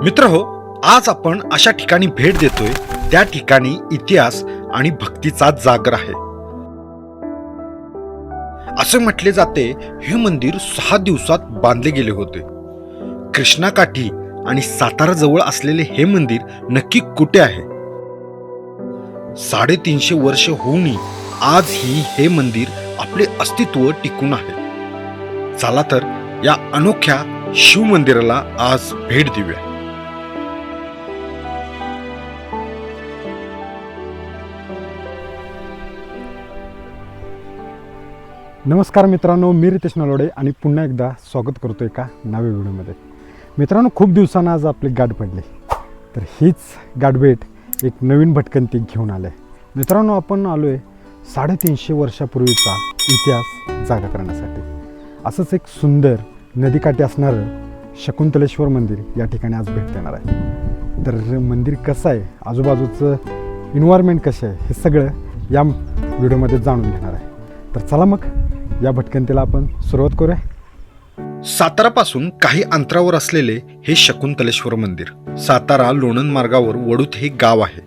मित्रहो, आज आपण अशा ठिकाणी भेट देतोय त्या ठिकाणी इतिहास आणि भक्तीचा जागर आहे. असे म्हटले जाते हे मंदिर 6 दिवसात बांधले गेले होते. कृष्णाकाठी आणि सातारा जवळ असलेले हे मंदिर नक्की कुठे आहे? 350 वर्ष होऊनही आजही हे मंदिर आपले अस्तित्व टिकून आहे. चला तर या अनोख्या शिव मंदिराला आज भेट देऊया. नमस्कार मित्रांनो, मी रितेश नलोडे आणि पुन्हा एकदा स्वागत करतो एका नव्या व्हिडिओमध्ये. मित्रांनो, खूप दिवसांना आज आपली गाठ पडली, तर हीच गाठभेट एक नवीन भटकंती घेऊन आले. मित्रांनो, आपण आलो आहे 350 वर्षापूर्वीचा इतिहास जागा करण्यासाठी. असंच एक सुंदर नदीकाठी असणारं शकुंतलेश्वर मंदिर या ठिकाणी आज भेट देणार आहे. तर मंदिर कसं आहे, आजूबाजूचं एन्व्हायरमेंट कसं आहे, हे सगळं या व्हिडिओमध्ये जाणून घेणार आहे. तर चला मग या भटकंतीला आपण सुरुवात करूया. सातारापासून काही अंतरावर असलेले हे शकुंतलेश्वर मंदिर सातारा लोणंद मार्गावर वडूत हे गाव आहे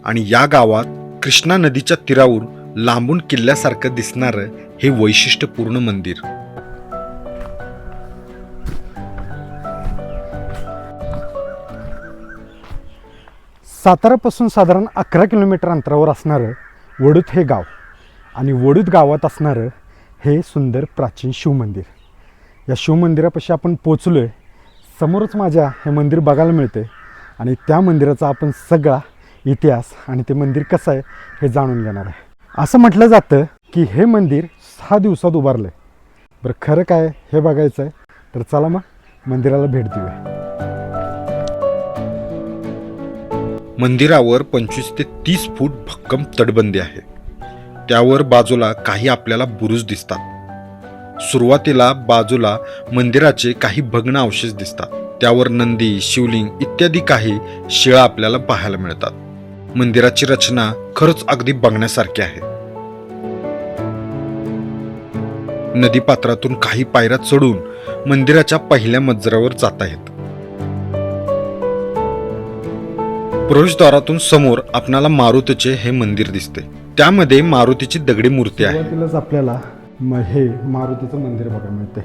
आणि या गावात कृष्णा नदीच्या तीरावर लांबून किल्ल्यासारखं दिसणारं हे वैशिष्ट्यपूर्ण मंदिर. सातारापासून साधारण 11 किलोमीटर अंतरावर असणारं वडूत हे गाव आणि वडूत गावात असणारं हे सुंदर प्राचीन शिवमंदिर. या शिवमंदिरापाशी आपण पोचलो आहे. समोरच माझ्या हे मंदिर बघायला मिळते आणि त्या मंदिराचा आपण सगळा इतिहास आणि ते मंदिर कसं आहे हे जाणून घेणार आहे. असं म्हटलं जातं की हे मंदिर 6 दिवसात उभारलं आहे. बरं, खरं काय हे बघायचं आहे, तर चला मग मंदिराला भेट देऊया. मंदिरावर 25 ते 30 फूट भक्कम तटबंदी आहे. त्यावर बाजूला काही आपल्याला बुरुज दिसतात. सुरुवातीला बाजूला मंदिराचे काही भग्न अवशेष दिसतात. त्यावर नंदी, शिवलिंग इत्यादी काही शिळा आपल्याला पाहायला मिळतात. मंदिराची रचना खरंच अगदी बघण्यासारखी आहे. नदीपात्रातून काही पायऱ्या चढून मंदिराच्या पहिल्या मजल्यावर जाता येतं. प्रवेशद्वारातून समोर आपणाला मारुतीचे हे मंदिर दिसते. त्यामध्ये मारुतीची दगडी मूर्ती आहे. सुरुवातीलाच आपल्याला हे मारुतीचं मंदिर बघायला मिळते.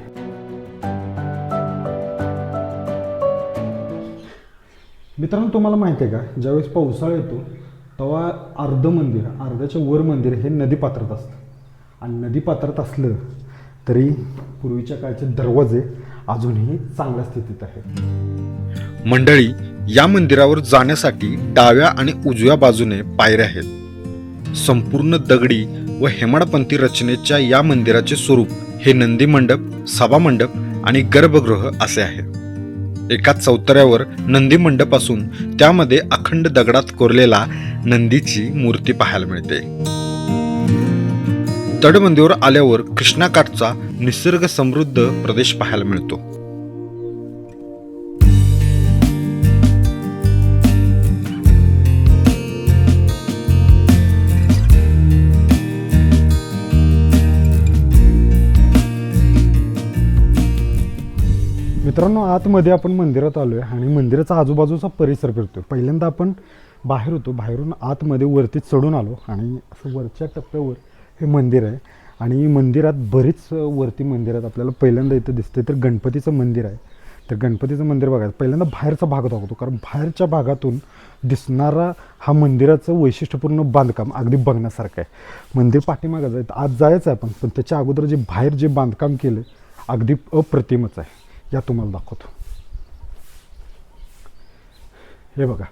मित्रांनो, तुम्हाला माहिती आहे का, ज्यावेळेस पावसाळा येतो तेव्हा अर्ध्याच्या वर मंदिर हे नदीपात्रात असतं. आणि नदीपात्रात असलं तरी पूर्वीच्या काळचे दरवाजे अजूनही चांगल्या स्थितीत आहेत. मंडळी, या मंदिरावर जाण्यासाठी डाव्या आणि उजव्या बाजूने पायऱ्या आहेत. संपूर्ण दगडी व हेमाडपंथी रचनेच्या या मंदिराचे स्वरूप हे नंदी मंडप, सभा मंडप आणि गर्भगृह असे आहे. एका चौतऱ्यावर नंदी मंडप असून त्यामध्ये अखंड दगडात कोरलेला नंदीची मूर्ती पाहायला मिळते. तटबंदीवर आल्यावर कृष्णाकाठचा निसर्ग समृद्ध प्रदेश पाहायला मिळतो. मित्रांनो, आतमध्ये आपण मंदिरात आलो आहे आणि मंदिराचा आजूबाजूचा परिसर फिरतोय. पहिल्यांदा आपण बाहेर होतो, बाहेरून आतमध्ये वरती चढून आलो आणि असं वरच्या टप्प्यावर हे मंदिर आहे. आणि मंदिरात बरीच वरती मंदिरात आपल्याला पहिल्यांदा इथं दिसते तर गणपतीचं मंदिर आहे. तर गणपतीचं मंदिर बघायचं पहिल्यांदा बाहेरचा भाग दाखवतो, कारण बाहेरच्या भागातून दिसणारा हा मंदिराचं वैशिष्ट्यपूर्ण बांधकाम अगदी बघण्यासारखं आहे. मंदिर पाठीमागं जायचं, आत जायचं आहे पण त्याच्या अगोदर जे बाहेर जे बांधकाम केलं अगदी अप्रतिमच आहे. या तुम्हाला दाखवतो. हे बघा,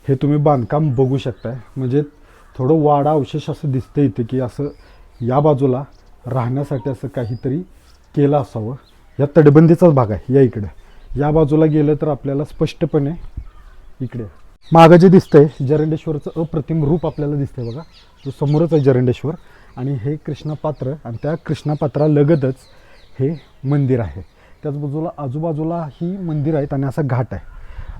हे तुम्ही बांधकाम बघू शकताय. म्हणजे थोडं वाडा अवशेष असं दिसतं इथे की असं या बाजूला राहण्यासाठी असं काहीतरी केलं असावं. या तटबंदीचाच भाग आहे. या इकडं या बाजूला गेलं तर आपल्याला स्पष्टपणे इकडे मागं जे दिसतंय जरंडेश्वरचं अप्रतिम रूप आपल्याला दिसतंय. बघा, जो समोरच आहे जरंडेश्वर आणि हे कृष्णापात्र आणि त्या कृष्णापात्रालगतच हे मंदिर आहे. त्याच बाजूला आजूबाजूला ही मंदिर आहेत आणि असा घाट आहे.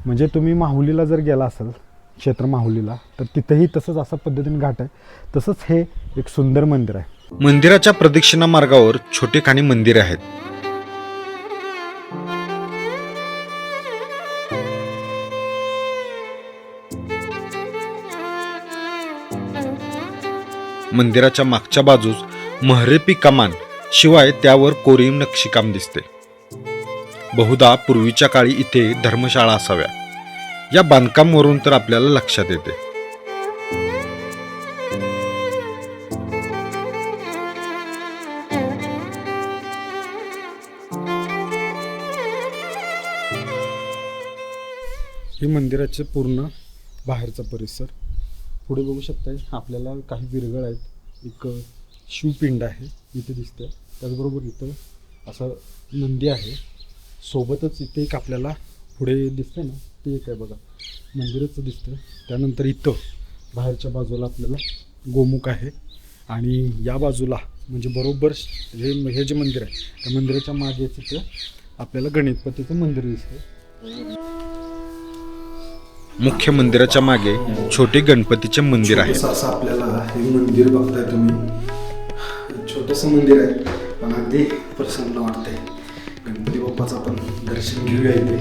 म्हणजे तुम्ही माहुलीला जर गेला असाल, क्षेत्र माहुलीला, तर तिथंही तसंच अशा पद्धतीने घाट आहे. तसंच हे एक सुंदर मंदिर आहे. मंदिराच्या प्रदक्षिणा मार्गावर छोटे खाणी मंदिरे आहेत. मंदिराच्या मागच्या बाजूस महरेपी कमान शिवाय त्यावर कोरीव नक्षीकाम दिसते. बहुधा पूर्वीच्या काळी इथे धर्मशाळा असाव्या. या बांधकामावरून तर आपल्याला लक्षात येते. हे मंदिराचे पूर्ण बाहेरचा परिसर. पुढे बघू शकताय आपल्याला काही विरगळ आहेत. एक शिवपिंड आहे इथे दिसते. त्याचबरोबर इथं असं नंदी आहे. सोबतच इथे एक आपल्याला पुढे दिसतंय ना, ते एक आहे बघा, मंदिराचं दिसतं. त्यानंतर इथं बाहेरच्या बाजूला आपल्याला गोमुख आहे. आणि या बाजूला म्हणजे बरोबर हे जे मंदिर आहे त्या मंदिराच्या मागेच इथं आपल्याला गणपतीचं मंदिर दिसतं. मुख्य मंदिराच्या मागे छोटे गणपतीचे मंदिर आहे. असं आपल्याला हे मंदिर बघताय तुम्ही. छोटंसं मंदिर आहे पण अगदी प्रसन्न वाटतंय. गणपती बाप्पाचं आपण दर्शन घेऊया इथे.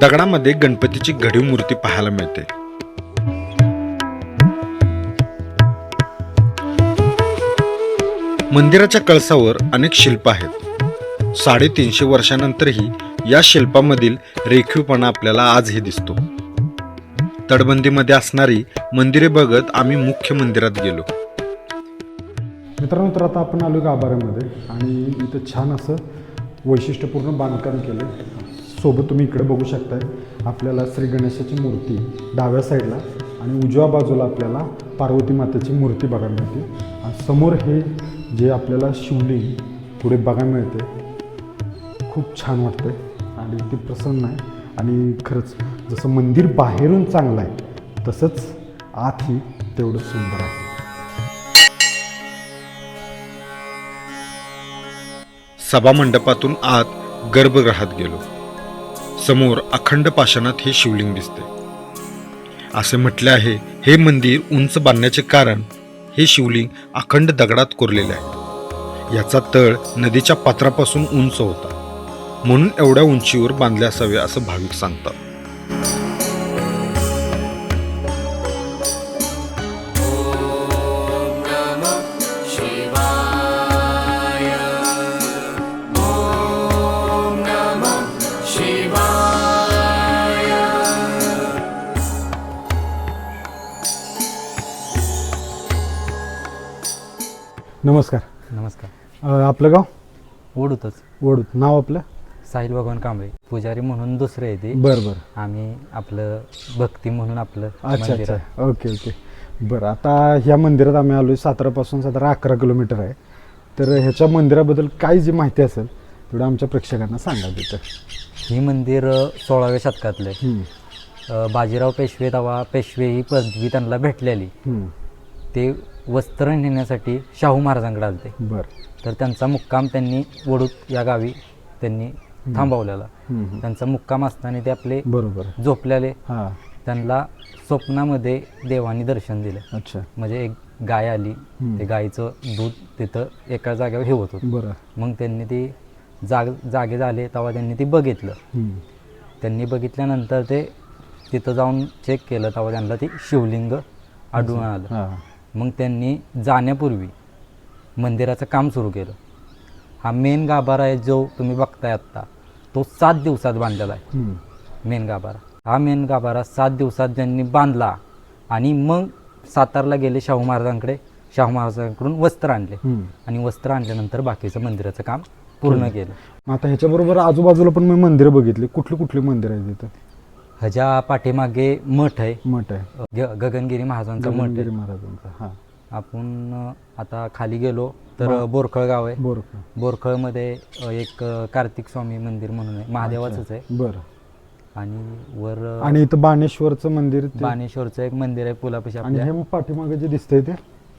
दगडामध्ये गणपतीची घडीव मूर्ती पाहायला मिळते. मंदिराच्या कळसावर अनेक शिल्प आहेत. 350 वर्षानंतरही या शिल्पामधील रेखीवपणा आपल्याला आजही दिसतो. तटबंदीमध्ये असणारी मंदिरे बघत आम्ही मुख्य मंदिरात गेलो. मित्रांनो, तर आता आपण आलो गाभाऱ्यामध्ये आणि इथं छान असं वैशिष्ट्यपूर्ण बांधकाम केलं. सोबत तुम्ही इकडे बघू शकताय आपल्याला श्री गणेशाची मूर्ती डाव्या साईडला आणि उजव्या बाजूला आपल्याला पार्वती मातेची मूर्ती बघायला मिळते. आणि समोर हे जे आपल्याला शिवलिंग पुढे बघायला मिळते. खूप छान वाटतंय आणि ते प्रसन्न आहे. आणि खरंच जसं मंदिर बाहेरून चांगलं आहे तसंच आतही तेवढं सुंदर आहे. सभामंडपातून आत गर्भगृहात गेलो. समोर अखंड पाषाणात हे शिवलिंग दिसते. असे म्हटले आहे हे मंदिर उंच बांधण्याचे कारण हे शिवलिंग अखंड दगडात कोरलेले आहे. याचा तळ नदीच्या पात्रापासून उंच होता म्हणून एवढ्या उंचीवर बांधले असावे असं भाविक सांगतात. नमस्कार. नमस्कार. आपलं गाव? ओढूतच. वडूत. नाव आपलं? साहिल भगवान कांबळे. पुजारी म्हणून दुसरं आहे ते. बरं बरं. आम्ही आपलं भक्ती म्हणून आपलं अच्छा मंदिर अच्छा. आहे. Okay okay. बरं, आता ह्या मंदिरात आम्ही आलो आहे. सातारापासून 11 किलोमीटर आहे. तर ह्याच्या मंदिराबद्दल काय जी माहिती असेल तेवढं आमच्या प्रेक्षकांना सांगा तिथं. ही मंदिर 16व्या शतकातलं आहे. बाजीराव पेशवे तेव्हा पेशवे ही पदवी त्यांना भेटलेली. ते वस्त्र नेण्यासाठी शाहू महाराजांकडे आलते. बरं. तर त्यांचा मुक्काम त्यांनी वडूत या गावी त्यांनी थांबवलेला. त्यांचा मुक्काम असताना ते आपले बरोबर झोपलेले. हां. त्यांना स्वप्नामध्ये देवानी दर्शन दिलं. अच्छा. म्हणजे एक गाय आली. ते गायीचं दूध तिथं एका जागेवर हे होत होतं. बरं. मग त्यांनी ती जागे झाले तेव्हा त्यांनी ती बघितलं. त्यांनी बघितल्यानंतर ते तिथं जाऊन चेक केलं तेव्हा त्यांना ती शिवलिंग आढळून आलं. हां. मग त्यांनी जाण्यापूर्वी मंदिराचं काम सुरू केलं. हा मेन गाभारा आहे जो तुम्ही बघताय आत्ता, तो 7 दिवसात बांधलेला आहे. मेन गाभारा, हा मेन गाभारा 7 दिवसात ज्यांनी बांधला आणि मग सातारला गेले शाहू महाराजांकडे. शाहू महाराजांकडून वस्त्र आणले आणि वस्त्र आणल्यानंतर बाकीचं मंदिराचं काम पूर्ण केलं. आता ह्याच्याबरोबर आजूबाजूला पण मी मंदिरं बघितली. कुठली कुठली मंदिर आहे तिथं? ह्याच्या पाठीमागे मठ आहे. मठ आहे. गगनगिरी महाराजांचा मठ गगनगिरी आहे. महाराजांचा. हां. आपण आता खाली गेलो तर बोरखळ गाव आहे. बरोबर. बोरखळमध्ये एक कार्तिक स्वामी मंदिर म्हणून आहे, महादेवाचंच आहे. बरं. आणि वर आणि इथं बाणेश्वरचं मंदिर बाणेश्वरचं एक मंदिर आहे पुलापाशी आणि आपल्या. हे पाठीमागे जे दिसतंय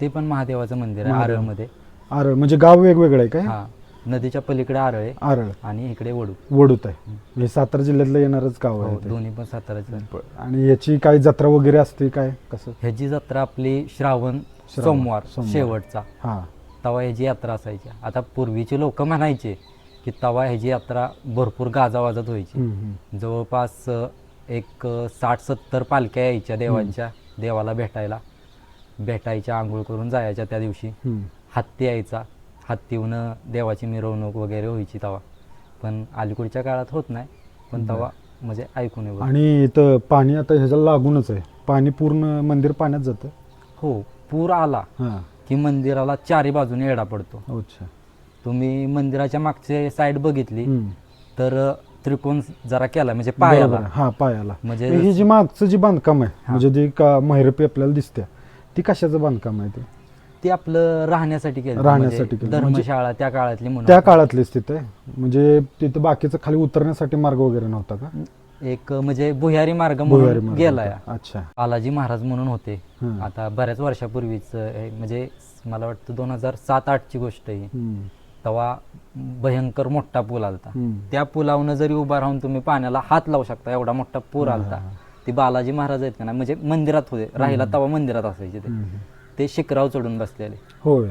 ते पण महादेवाचं मंदिर आहे महादेव. आरळमध्ये. आरळ म्हणजे गाव वेगवेगळं आहे काय? हा, नदीच्या पलीकडे आरळ आहे आरळ आणि इकडे वडू. वडूत आहे. हे सातारा जिल्ह्यातलं येणारच गाव आहे हो, ते. दोन्ही पण साताराचं आहे. आणि याची काय जत्रा वगैरे असते काय कसं? ह्याची जत्रा आपली श्रावण सोमवार शेवटचा हां. तवा ह्याची यात्रा असायची. आता पूर्वीचे लोक म्हणायचे की तवा ह्याची यात्रा भरपूर गाजावाजात व्हायची. जवळपास एक 60-70 पालख्या यायच्या देवांच्या, देवाला भेटायच्या, आंघोळ करून जायच्या त्या दिवशी. हत्ती यायचा, हत्तीहून देवाची मिरवणूक वगैरे व्हायची तेव्हा. पण अलीकडच्या काळात होत नाही, पण तेव्हा म्हणजे ऐकून आहे. आणि इथं पाणी आता ह्याच्याला लागूनच आहे, पाणी पूर्ण मंदिर पाण्यात जातं. हो, पूर आला हां. की मंदिराला चारी बाजूने येडा पडतो. अच्छा. तुम्ही मंदिराच्या मागचे साईड बघितली तर त्रिकोण जरा केला म्हणजे बरोबर पायाला. आहे. हा, पायाला. म्हणजे ही जी मागचं जी बांधकाम आहे, म्हणजे जी महिरपी आपल्याला दिसते, ती कशाचं बांधकाम आहे ते? ते आपलं राहण्यासाठी केलं, राहण्यासाठी केलं. धर्मशाळा त्या काळातली म्हणून. त्या काळातलीच तिथे, म्हणजे तिथं बाकीचं खाली उतरण्यासाठी मार्ग वगैरे नव्हता का? एक म्हणजे भुयारी मार्ग भुयारी म्हणून मार्ग गेलाय. होता. अच्छा. बालाजी महाराज म्हणून होते. हं. आता बऱ्याच वर्षापूर्वीच म्हणजे मला वाटतं 2007-8ची गोष्ट आहे. तेव्हा भयंकर मोठा पूल आलता. त्या पुलावनं जरी उभा राहून तुम्ही पाण्याला हात लावू शकता, एवढा मोठा पूर आलता. ती बालाजी महाराज आहेत का ना, म्हणजे मंदिरात होते राहिला, तेव्हा मंदिरात असायचे ते शिखराव चढून बसलेले. होय.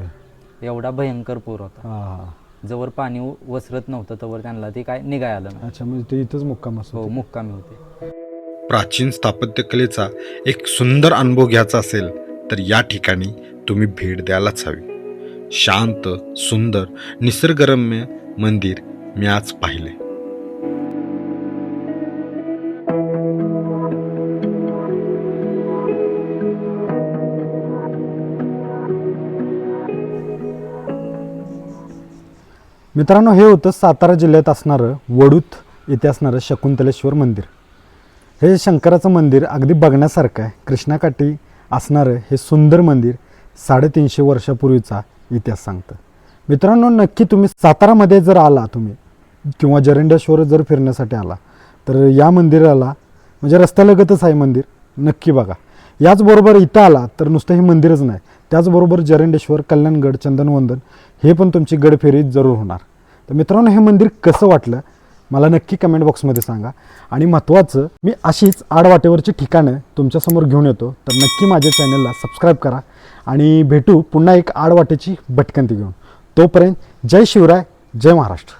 एवढा भयंकर पूर होता. हा. जवळ पाणी वसरत नव्हतं तवर त्यांना ते काय निघाय आलं नाही. अच्छा, म्हणजे ते इथंच मुक्काम असतो. हो, मुक्कामी होते. प्राचीन स्थापत्यकलेचा एक सुंदर अनुभव घ्यायचा असेल तर या ठिकाणी तुम्ही भेट द्यायलाच हवी. शांत, सुंदर, निसर्गरम्य मंदिर मी आज पाहिले. मित्रांनो, हे होतं सातारा जिल्ह्यात असणारं वडूत येथे असणारं शकुंतलेश्वर मंदिर. हे शंकराचं मंदिर अगदी बघण्यासारखं आहे. कृष्णाकाठी असणारं हे सुंदर मंदिर 350 वर्षापूर्वीचा इतिहास सांगतं. मित्रांनो, नक्की तुम्ही सातारामध्ये जर आला तुम्ही किंवा जरंडेश्वर जर फिरण्यासाठी आला तर या मंदिराला, म्हणजे रस्त्यालगतच आहे मंदिर, नक्की बघा. याचबरोबर इथं आला तर नुसतं हे मंदिरच नाही, त्याचबरोबर जरंडेश्वर, कल्याणगड, चंदनवंदन हे पण तुमची गडफेरी जरूर होणार. तर मित्रांनो, हे मंदिर कसं वाटलं मला नक्की कमेंट बॉक्समध्ये सांगा. आणि महत्त्वाचं, मी अशीच आडवाटेवरची ठिकाणं तुमच्यासमोर घेऊन येतो, तर नक्की माझ्या चॅनलला सबस्क्राईब करा आणि भेटू पुन्हा एक आडवाटेची भटकंती घेऊन. तोपर्यंत जय शिवराय, जय महाराष्ट्र.